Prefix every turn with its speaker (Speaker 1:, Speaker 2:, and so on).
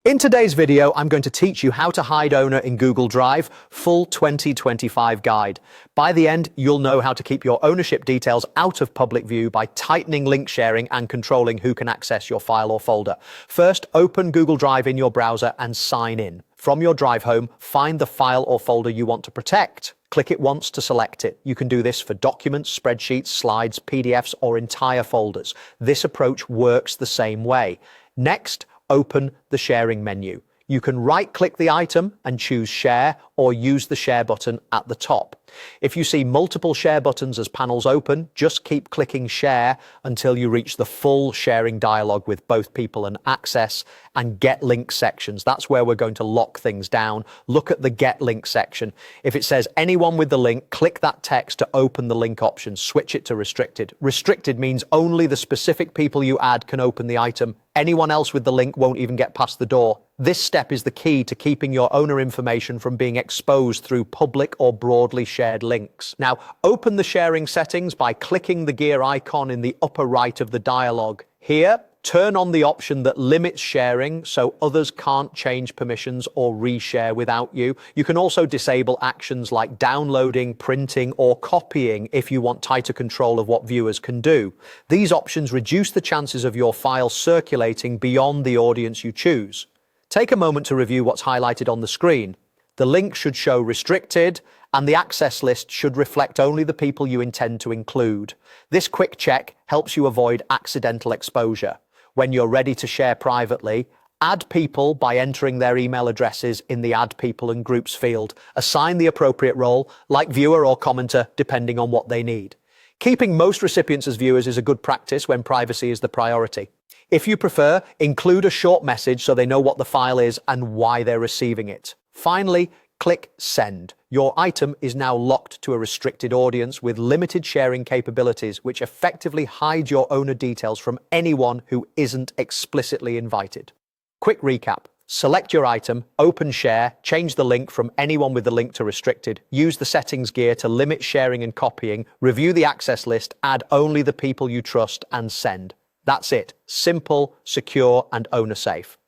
Speaker 1: In today's video, I'm going to teach you how to hide owner in Google Drive, full 2025 guide. By the end, you'll know how to keep your ownership details out of public view by tightening link sharing and controlling who can access your file or folder. First, open Google Drive in your browser and sign in. From your Drive home, find the file or folder you want to protect. Click it once to select it. You can do this for documents, spreadsheets, slides, PDFs, or entire folders. This approach works the same way. Next, open the sharing menu. You can right-click the item and choose Share or use the Share button at the top. If you see multiple share buttons as panels open, just keep clicking Share until you reach the full sharing dialog with both people and access and Get Link sections. That's where we're going to lock things down. Look at the Get Link section. If it says anyone with the link, click that text to open the link option. Switch it to Restricted. Restricted means only the specific people you add can open the item. Anyone else with the link won't even get past the door. This step is the key to keeping your owner information from being exposed through public or broadly shared links. Now, open the sharing settings by clicking the gear icon in the upper right of the dialog. Here, turn on the option that limits sharing so others can't change permissions or reshare without you. You can also disable actions like downloading, printing, or copying if you want tighter control of what viewers can do. These options reduce the chances of your file circulating beyond the audience you choose. Take a moment to review what's highlighted on the screen. The link should show restricted, and the access list should reflect only the people you intend to include. This quick check helps you avoid accidental exposure. When you're ready to share privately, add people by entering their email addresses in the Add People and Groups field. Assign the appropriate role, like viewer or commenter, depending on what they need. Keeping most recipients as viewers is a good practice when privacy is the priority. If you prefer, include a short message so they know what the file is and why they're receiving it. Finally, click Send. Your item is now locked to a restricted audience with limited sharing capabilities, which effectively hide your owner details from anyone who isn't explicitly invited. Quick recap. Select your item, open Share, change the link from anyone with the link to restricted, use the settings gear to limit sharing and copying, review the access list, add only the people you trust, and send. That's it. Simple, secure, and owner safe.